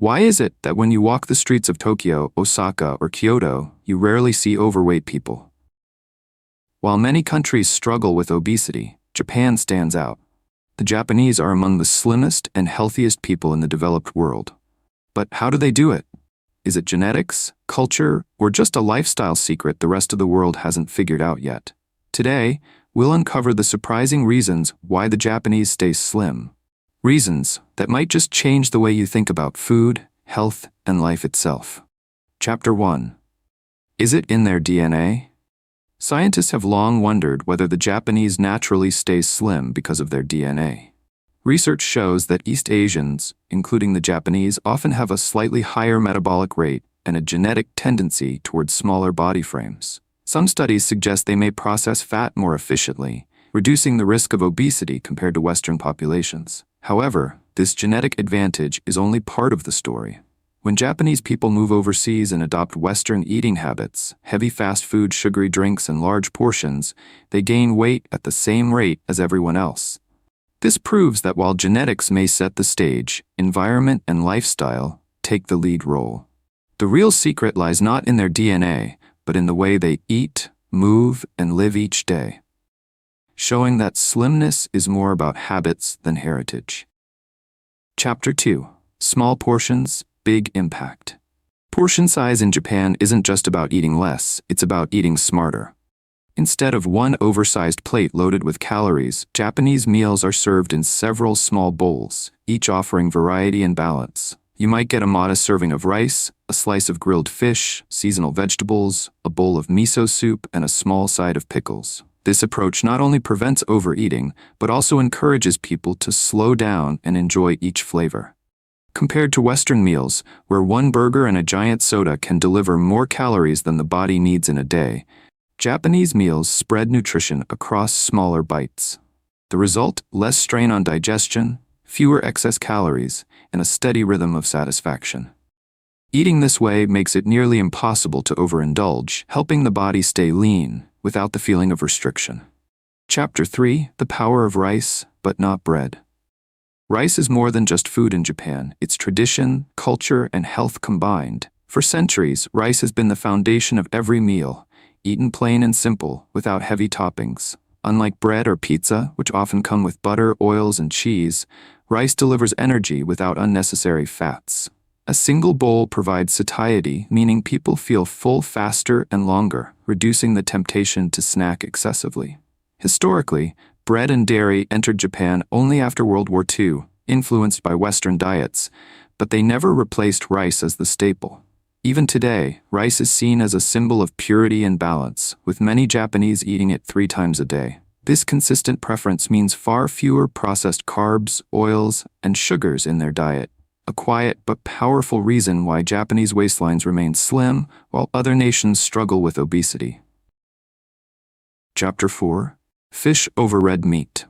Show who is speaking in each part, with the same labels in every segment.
Speaker 1: Why is it that when you walk the streets of Tokyo, Osaka, or Kyoto, you rarely see overweight people? While many countries struggle with obesity, Japan stands out. The Japanese are among the slimmest and healthiest people in the developed world. But how do they do it? Is it genetics, culture, or just a lifestyle secret the rest of the world hasn't figured out yet? Today, we'll uncover the surprising reasons why the Japanese stay slim. Reasons that might just change the way you think about food, health, and life itself. Chapter 1. Is it in their DNA? Scientists have long wondered whether the Japanese naturally stay slim because of their DNA. Research shows that East Asians, including the Japanese, often have a slightly higher metabolic rate and a genetic tendency towards smaller body frames. Some studies suggest they may process fat more efficiently, reducing the risk of obesity compared to Western populations. However, this genetic advantage is only part of the story. When Japanese people move overseas and adopt Western eating habits, heavy fast food, sugary drinks, and large portions, they gain weight at the same rate as everyone else. This proves that while genetics may set the stage, environment and lifestyle take the lead role. The real secret lies not in their DNA, but in the way they eat, move, and live each day, showing that slimness is more about habits than heritage. Chapter 2. Small portions, big impact. Portion size in Japan isn't just about eating less, it's about eating smarter. Instead of one oversized plate loaded with calories, Japanese meals are served in several small bowls, each offering variety and balance. You might get a modest serving of rice, a slice of grilled fish, seasonal vegetables, a bowl of miso soup, and a small side of pickles. This approach not only prevents overeating, but also encourages people to slow down and enjoy each flavor. Compared to Western meals, where one burger and a giant soda can deliver more calories than the body needs in a day, Japanese meals spread nutrition across smaller bites. The result: less strain on digestion, fewer excess calories, and a steady rhythm of satisfaction. Eating this way makes it nearly impossible to overindulge, helping the body stay lean without the feeling of restriction. Chapter 3. The power of rice, but not bread. Rice is more than just food in Japan. It's tradition, culture, and health combined. For centuries, rice has been the foundation of every meal, eaten plain and simple, without heavy toppings. Unlike bread or pizza, which often come with butter, oils, and cheese, rice delivers energy without unnecessary fats. A single bowl provides satiety, meaning people feel full faster and longer, reducing the temptation to snack excessively. Historically, bread and dairy entered Japan only after World War II, influenced by Western diets, but they never replaced rice as the staple. Even today, rice is seen as a symbol of purity and balance, with many Japanese eating it 3 times a day. This consistent preference means far fewer processed carbs, oils, and sugars in their diet, a quiet but powerful reason why Japanese waistlines remain slim while other nations struggle with obesity. Chapter 4. Fish over red meat.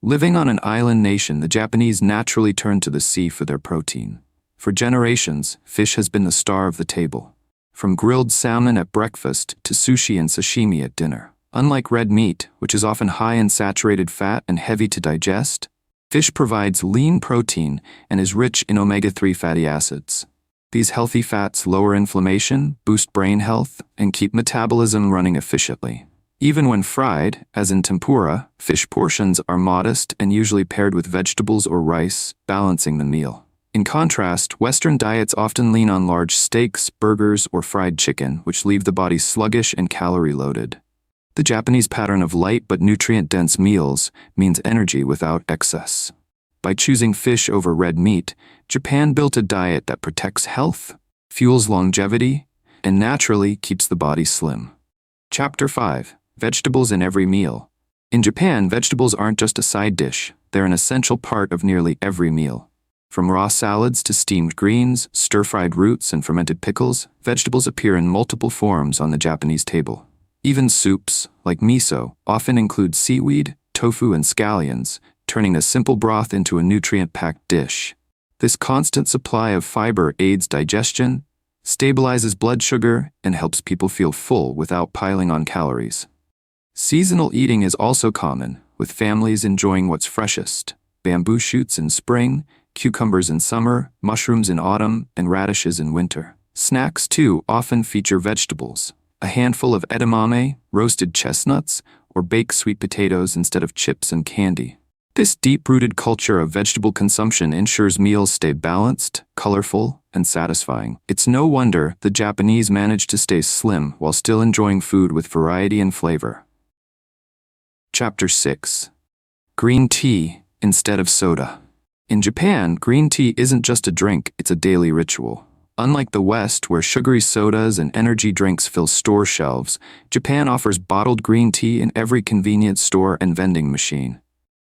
Speaker 1: Living on an island nation, the Japanese naturally turn to the sea for their protein. For generations, fish has been the star of the table. From grilled salmon at breakfast to sushi and sashimi at dinner. Unlike red meat, which is often high in saturated fat and heavy to digest, fish provides lean protein and is rich in omega-3 fatty acids. These healthy fats lower inflammation, boost brain health, and keep metabolism running efficiently. Even when fried, as in tempura, fish portions are modest and usually paired with vegetables or rice, balancing the meal. In contrast, Western diets often lean on large steaks, burgers, or fried chicken, which leave the body sluggish and calorie-loaded. The Japanese pattern of light but nutrient-dense meals means energy without excess. By choosing fish over red meat, Japan built a diet that protects health, fuels longevity, and naturally keeps the body slim. Chapter 5. Vegetables in every meal. In Japan, vegetables aren't just a side dish, they're an essential part of nearly every meal. From raw salads to steamed greens, stir-fried roots, and fermented pickles, vegetables appear in multiple forms on the Japanese table. Even soups, like miso, often include seaweed, tofu, and scallions, turning a simple broth into a nutrient-packed dish. This constant supply of fiber aids digestion, stabilizes blood sugar, and helps people feel full without piling on calories. Seasonal eating is also common, with families enjoying what's freshest: bamboo shoots in spring, cucumbers in summer, mushrooms in autumn, and radishes in winter. Snacks, too, often feature vegetables. A handful of edamame, roasted chestnuts, or baked sweet potatoes instead of chips and candy. This deep-rooted culture of vegetable consumption ensures meals stay balanced, colorful, and satisfying. It's no wonder the Japanese manage to stay slim while still enjoying food with variety and flavor. Chapter 6. Green tea instead of soda. In Japan, green tea isn't just a drink, it's a daily ritual. Unlike the West, where sugary sodas and energy drinks fill store shelves, Japan offers bottled green tea in every convenience store and vending machine.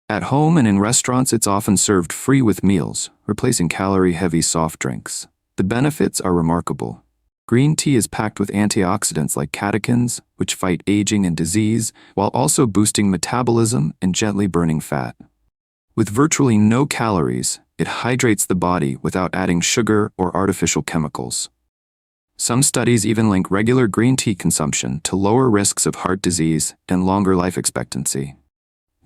Speaker 1: At home and in restaurants, it's often served free with meals, replacing calorie-heavy soft drinks. The benefits are remarkable. Green tea is packed with antioxidants like catechins, which fight aging and disease, while also boosting metabolism and gently burning fat. With virtually no calories, it hydrates the body without adding sugar or artificial chemicals. Some studies even link regular green tea consumption to lower risks of heart disease and longer life expectancy.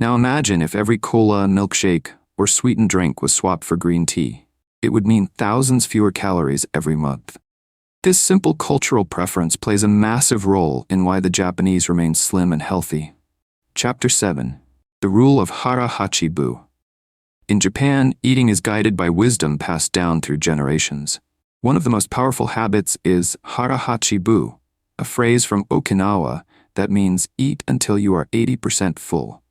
Speaker 1: Now imagine if every cola, milkshake, or sweetened drink was swapped for green tea. It would mean thousands fewer calories every month. This simple cultural preference plays a massive role in why the Japanese remain slim and healthy. Chapter 7. The Rule of Harahachibu. In Japan, eating is guided by wisdom passed down through generations. One of the most powerful habits is harahachibu, a phrase from Okinawa that means eat until you are 80% full.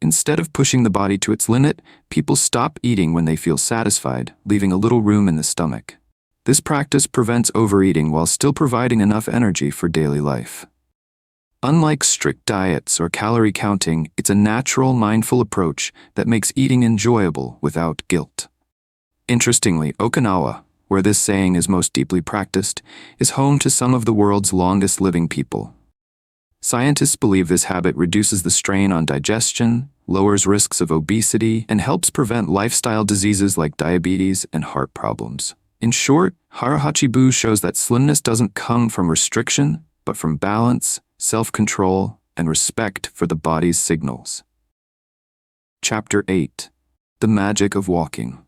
Speaker 1: Instead of pushing the body to its limit, people stop eating when they feel satisfied, leaving a little room in the stomach. This practice prevents overeating while still providing enough energy for daily life. Unlike strict diets or calorie counting, it's a natural, mindful approach that makes eating enjoyable without guilt. Interestingly, Okinawa, where this saying is most deeply practiced, is home to some of the world's longest living people. Scientists believe this habit reduces the strain on digestion, lowers risks of obesity, and helps prevent lifestyle diseases like diabetes and heart problems. In short, harahachibu shows that slimness doesn't come from restriction, but from balance, self-control, and respect for the body's signals. Chapter 8. The Magic of Walking.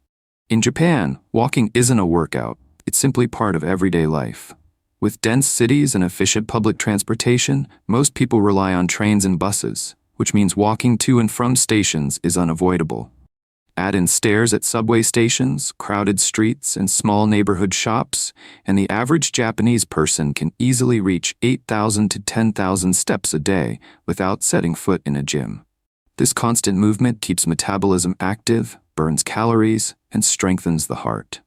Speaker 1: In Japan, walking isn't a workout, it's simply part of everyday life. With dense cities and efficient public transportation, most people rely on trains and buses, which means walking to and from stations is unavoidable. Add in stairs at subway stations, crowded streets, and small neighborhood shops, and the average Japanese person can easily reach 8,000 to 10,000 steps a day without setting foot in a gym. This constant movement keeps metabolism active, burns calories, and strengthens the heart.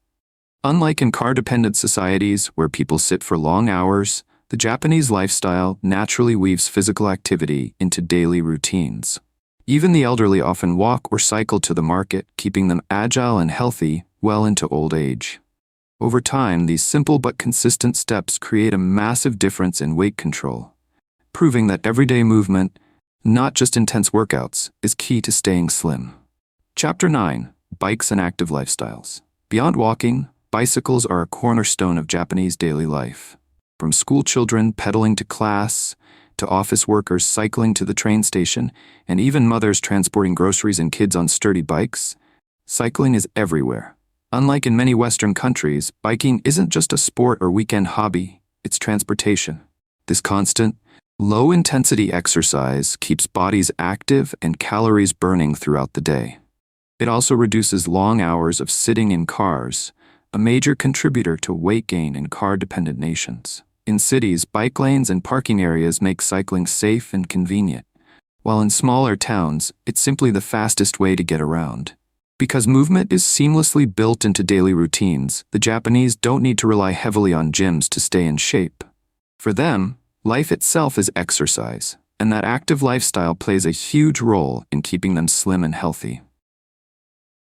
Speaker 1: Unlike in car-dependent societies where people sit for long hours, the Japanese lifestyle naturally weaves physical activity into daily routines. Even the elderly often walk or cycle to the market, keeping them agile and healthy well into old age. Over time, these simple but consistent steps create a massive difference in weight control, proving that everyday movement, not just intense workouts, is key to staying slim. Chapter 9. Bikes and Active Lifestyles. Beyond walking, bicycles are a cornerstone of Japanese daily life. From school children pedaling to class, to office workers cycling to the train station, and even mothers transporting groceries and kids on sturdy bikes, cycling is everywhere. Unlike in many Western countries, biking isn't just a sport or weekend hobby, it's transportation. This constant, low-intensity exercise keeps bodies active and calories burning throughout the day. It also reduces long hours of sitting in cars, a major contributor to weight gain in car-dependent nations. In cities, bike lanes and parking areas make cycling safe and convenient, while in smaller towns, it's simply the fastest way to get around. Because movement is seamlessly built into daily routines, the Japanese don't need to rely heavily on gyms to stay in shape. For them, life itself is exercise, and that active lifestyle plays a huge role in keeping them slim and healthy.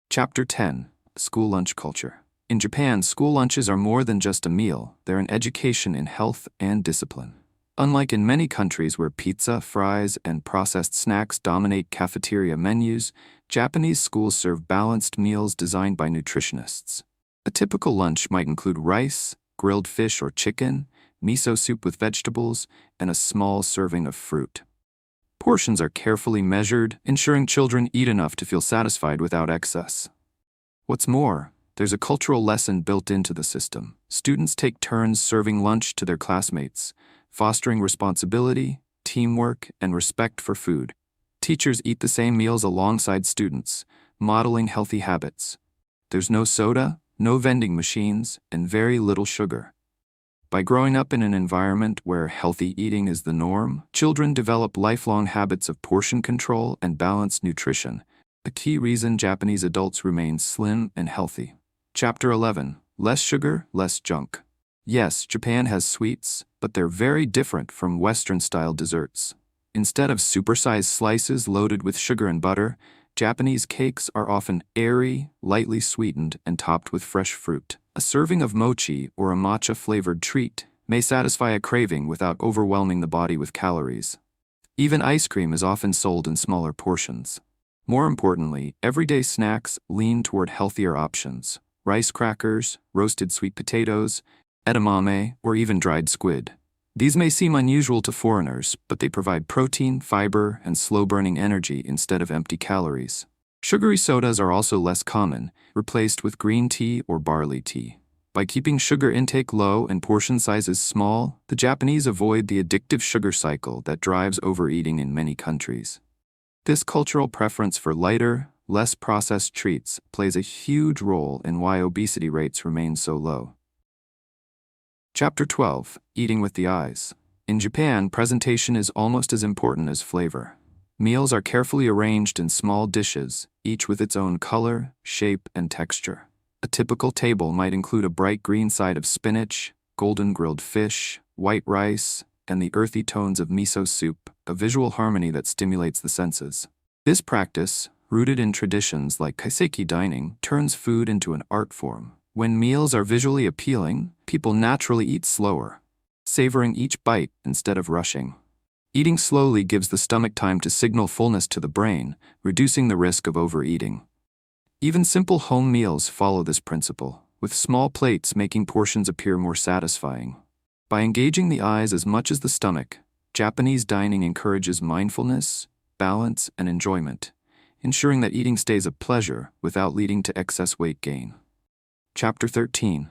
Speaker 1: Chapter 10. School Lunch Culture. In Japan, school lunches are more than just a meal, they're an education in health and discipline. Unlike in many countries where pizza, fries, and processed snacks dominate cafeteria menus, Japanese schools serve balanced meals designed by nutritionists. A typical lunch might include rice, grilled fish or chicken, miso soup with vegetables, and a small serving of fruit. Portions are carefully measured, ensuring children eat enough to feel satisfied without excess. What's more, there's a cultural lesson built into the system. Students take turns serving lunch to their classmates, fostering responsibility, teamwork, and respect for food. Teachers eat the same meals alongside students, modeling healthy habits. There's no soda, no vending machines, and very little sugar. By growing up in an environment where healthy eating is the norm, children develop lifelong habits of portion control and balanced nutrition, a key reason Japanese adults remain slim and healthy. Chapter 11. Less sugar, less junk. Yes, Japan has sweets, but they're very different from Western-style desserts. Instead of supersized slices loaded with sugar and butter, Japanese cakes are often airy, lightly sweetened, and topped with fresh fruit. A serving of mochi or a matcha-flavored treat may satisfy a craving without overwhelming the body with calories. Even ice cream is often sold in smaller portions. More importantly, everyday snacks lean toward healthier options: rice crackers, roasted sweet potatoes, edamame, or even dried squid. These may seem unusual to foreigners, but they provide protein, fiber, and slow-burning energy instead of empty calories. Sugary sodas are also less common, replaced with green tea or barley tea. By keeping sugar intake low and portion sizes small, the Japanese avoid the addictive sugar cycle that drives overeating in many countries. This cultural preference for lighter, less processed treats plays a huge role in why obesity rates remain so low. Chapter 12. Eating with the eyes. In Japan, presentation is almost as important as flavor. Meals are carefully arranged in small dishes, each with its own color, shape, and texture. A typical table might include a bright green side of spinach, golden grilled fish, white rice, and the earthy tones of miso soup, a visual harmony that stimulates the senses. This practice, rooted in traditions like kaiseki dining, turns food into an art form. When meals are visually appealing, people naturally eat slower, savoring each bite instead of rushing. Eating slowly gives the stomach time to signal fullness to the brain, reducing the risk of overeating. Even simple home meals follow this principle, with small plates making portions appear more satisfying. By engaging the eyes as much as the stomach, Japanese dining encourages mindfulness, balance, and enjoyment, ensuring that eating stays a pleasure without leading to excess weight gain. Chapter 13.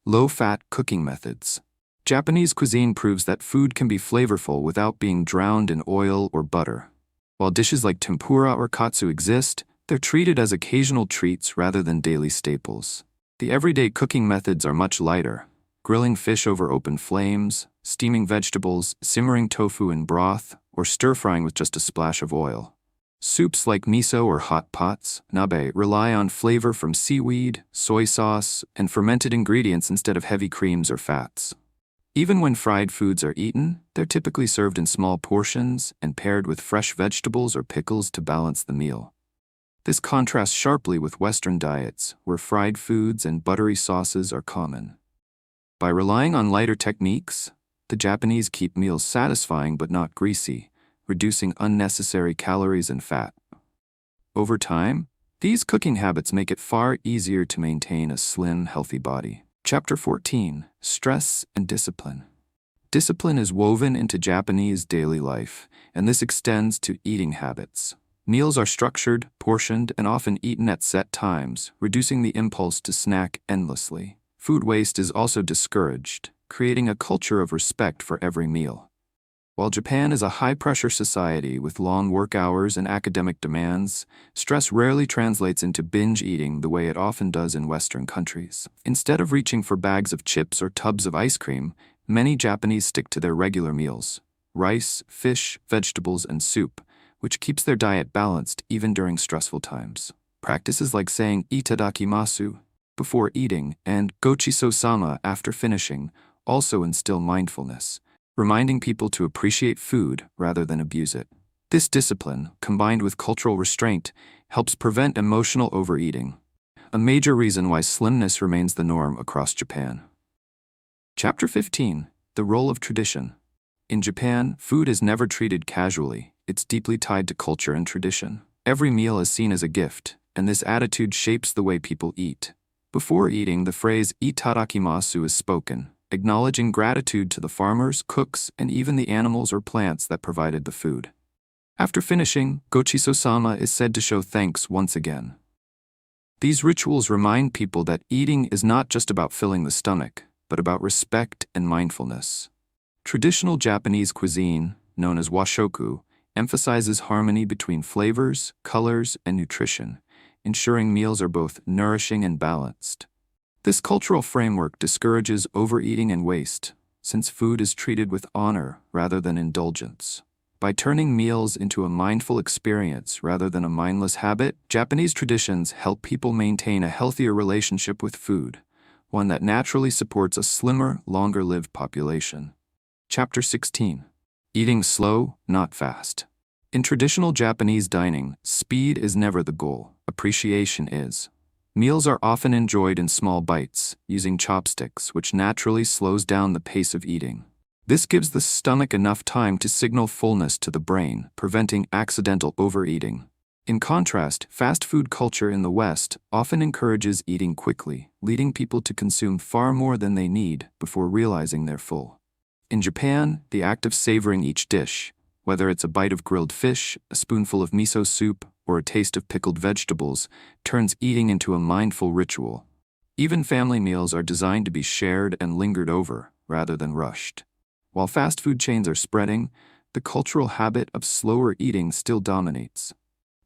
Speaker 1: Low-fat cooking methods. Japanese cuisine proves that food can be flavorful without being drowned in oil or butter. While dishes like tempura or katsu exist, they're treated as occasional treats rather than daily staples. The everyday cooking methods are much lighter: grilling fish over open flames, steaming vegetables, simmering tofu in broth, or stir-frying with just a splash of oil. Soups like miso or hot pots, nabe, rely on flavor from seaweed, soy sauce, and fermented ingredients instead of heavy creams or fats. Even when fried foods are eaten, they're typically served in small portions and paired with fresh vegetables or pickles to balance the meal. This contrasts sharply with Western diets, where fried foods and buttery sauces are common. By relying on lighter techniques, the Japanese keep meals satisfying but not greasy, reducing unnecessary calories and fat. Over time, these cooking habits make it far easier to maintain a slim, healthy body. Chapter 14. Stress and discipline. Discipline is woven into Japanese daily life, and this extends to eating habits. Meals are structured, portioned, and often eaten at set times, reducing the impulse to snack endlessly. Food waste is also discouraged, creating a culture of respect for every meal. While Japan is a high-pressure society with long work hours and academic demands, stress rarely translates into binge eating the way it often does in Western countries. Instead of reaching for bags of chips or tubs of ice cream, many Japanese stick to their regular meals: rice, fish, vegetables, and soup, which keeps their diet balanced even during stressful times. Practices like saying itadakimasu before eating and gochiso-sama after finishing also instill mindfulness, reminding people to appreciate food rather than abuse it. This discipline, combined with cultural restraint, helps prevent emotional overeating, a major reason why slimness remains the norm across Japan. Chapter 15. The role of tradition. In Japan, food is never treated casually. It's deeply tied to culture and tradition. Every meal is seen as a gift, and this attitude shapes the way people eat. Before eating, the phrase itadakimasu is spoken, acknowledging gratitude to the farmers, cooks, and even the animals or plants that provided the food. After finishing, gochiso-sama is said to show thanks once again. These rituals remind people that eating is not just about filling the stomach, but about respect and mindfulness. Traditional Japanese cuisine, known as washoku, emphasizes harmony between flavors, colors, and nutrition, ensuring meals are both nourishing and balanced. This cultural framework discourages overeating and waste, since food is treated with honor rather than indulgence. By turning meals into a mindful experience rather than a mindless habit, Japanese traditions help people maintain a healthier relationship with food, one that naturally supports a slimmer, longer-lived population. Chapter 16. Eating slow, not fast. In traditional Japanese dining, speed is never the goal, appreciation is. Meals are often enjoyed in small bites, using chopsticks, which naturally slows down the pace of eating. This gives the stomach enough time to signal fullness to the brain, preventing accidental overeating. In contrast, fast food culture in the West often encourages eating quickly, leading people to consume far more than they need before realizing they're full. In Japan, the act of savoring each dish, whether it's a bite of grilled fish, a spoonful of miso soup, or a taste of pickled vegetables, turns eating into a mindful ritual. Even family meals are designed to be shared and lingered over, rather than rushed. While fast food chains are spreading, the cultural habit of slower eating still dominates.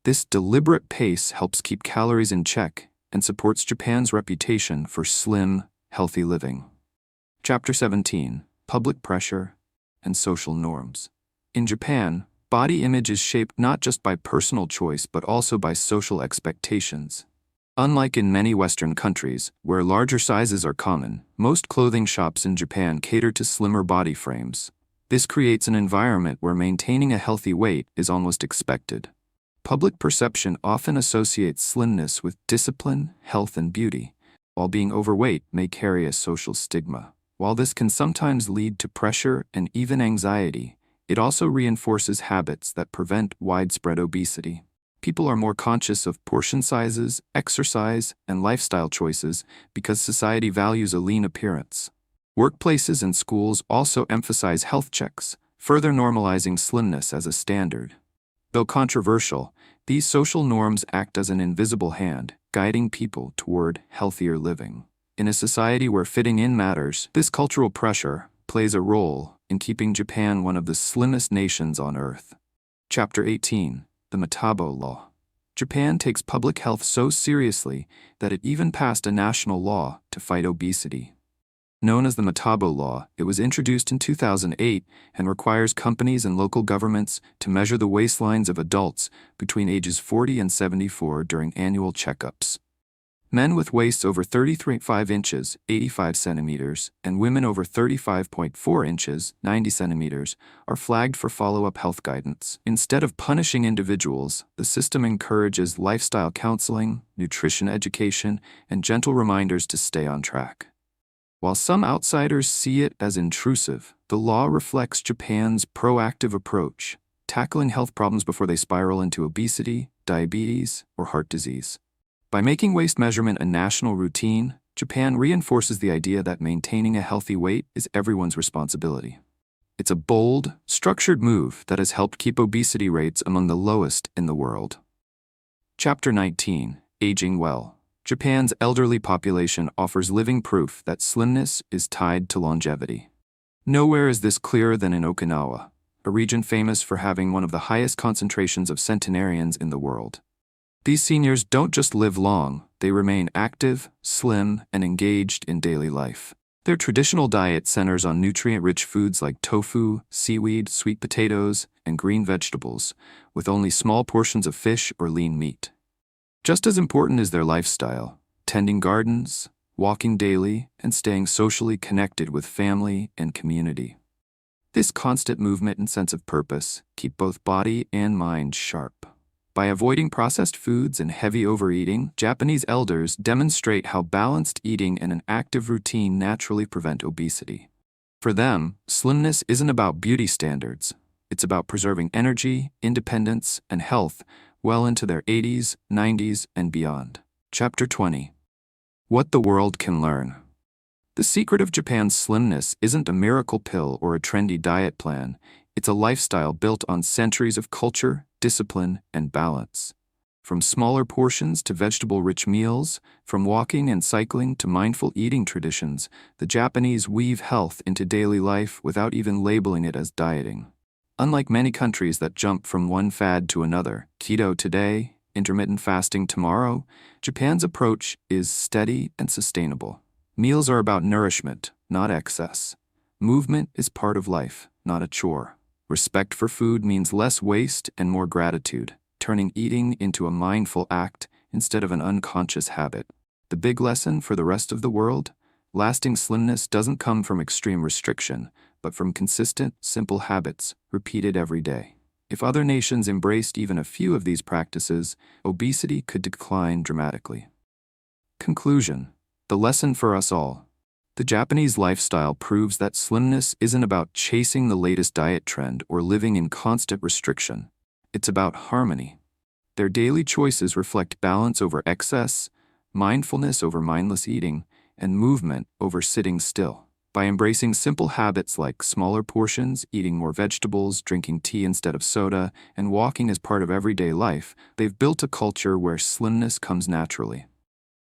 Speaker 1: This deliberate pace helps keep calories in check and supports Japan's reputation for slim, healthy living. Chapter 17. Public Pressure and Social Norms. In Japan, body image is shaped not just by personal choice but also by social expectations. Unlike in many Western countries, where larger sizes are common, most clothing shops in Japan cater to slimmer body frames. This creates an environment where maintaining a healthy weight is almost expected. Public perception often associates slimness with discipline, health, and beauty, while being overweight may carry a social stigma. While this can sometimes lead to pressure and even anxiety, it also reinforces habits that prevent widespread obesity. People are more conscious of portion sizes, exercise, and lifestyle choices because society values a lean appearance. Workplaces and schools also emphasize health checks, further normalizing slimness as a standard. Though controversial, these social norms act as an invisible hand, guiding people toward healthier living. In a society where fitting in matters, this cultural pressure plays a role in keeping Japan one of the slimmest nations on Earth. Chapter 18. The Metabo Law. Japan takes public health so seriously that it even passed a national law to fight obesity. Known as the Metabo Law, it was introduced in 2008 and requires companies and local governments to measure the waistlines of adults between ages 40 and 74 during annual checkups. Men with waists over 30.5 inches, 85 centimeters, and women over 35.4 inches, 90 centimeters, are flagged for follow-up health guidance. Instead of punishing individuals, the system encourages lifestyle counseling, nutrition education, and gentle reminders to stay on track. While some outsiders see it as intrusive, the law reflects Japan's proactive approach, tackling health problems before they spiral into obesity, diabetes, or heart disease. By making waist measurement a national routine, Japan reinforces the idea that maintaining a healthy weight is everyone's responsibility. It's a bold, structured move that has helped keep obesity rates among the lowest in the world. Chapter 19. Aging Well. Japan's elderly population offers living proof that slimness is tied to longevity. Nowhere is this clearer than in Okinawa, a region famous for having one of the highest concentrations of centenarians in the world. These seniors don't just live long, they remain active, slim, and engaged in daily life. Their traditional diet centers on nutrient-rich foods like tofu, seaweed, sweet potatoes, and green vegetables, with only small portions of fish or lean meat. Just as important is their lifestyle, tending gardens, walking daily, and staying socially connected with family and community. This constant movement and sense of purpose keep both body and mind sharp. By avoiding processed foods and heavy overeating, Japanese elders demonstrate how balanced eating and an active routine naturally prevent obesity. For them, slimness isn't about beauty standards. It's about preserving energy, independence, and health well into their 80s, 90s, and beyond. Chapter 20. What the world can learn. The secret of Japan's slimness isn't a miracle pill or a trendy diet plan. It's a lifestyle built on centuries of culture, discipline, and balance. From smaller portions to vegetable-rich meals, from walking and cycling to mindful eating traditions, the Japanese weave health into daily life without even labeling it as dieting. Unlike many countries that jump from one fad to another, keto today, intermittent fasting tomorrow, Japan's approach is steady and sustainable. Meals are about nourishment, not excess. Movement is part of life, not a chore. Respect for food means less waste and more gratitude, turning eating into a mindful act instead of an unconscious habit. The big lesson for the rest of the world? Lasting slimness doesn't come from extreme restriction, but from consistent, simple habits repeated every day. If other nations embraced even a few of these practices, obesity could decline dramatically. Conclusion. The lesson for us all. The Japanese lifestyle proves that slimness isn't about chasing the latest diet trend or living in constant restriction. It's about harmony. Their daily choices reflect balance over excess, mindfulness over mindless eating, and movement over sitting still. By embracing simple habits like smaller portions, eating more vegetables, drinking tea instead of soda, and walking as part of everyday life, they've built a culture where slimness comes naturally.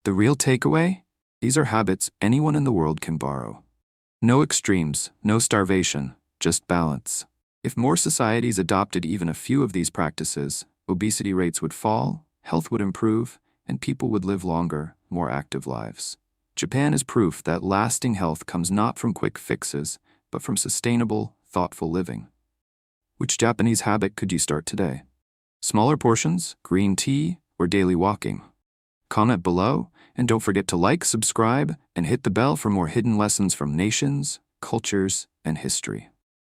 Speaker 1: The real takeaway? These are habits anyone in the world can borrow. No extremes, no starvation, just balance. If more societies adopted even a few of these practices, obesity rates would fall, health would improve, and people would live longer, more active lives. Japan is proof that lasting health comes not from quick fixes, but from sustainable, thoughtful living. Which Japanese habit could you start today? Smaller portions, green tea, or daily walking? Comment below, and don't forget to like, subscribe, and hit the bell for more hidden lessons from nations, cultures, and history.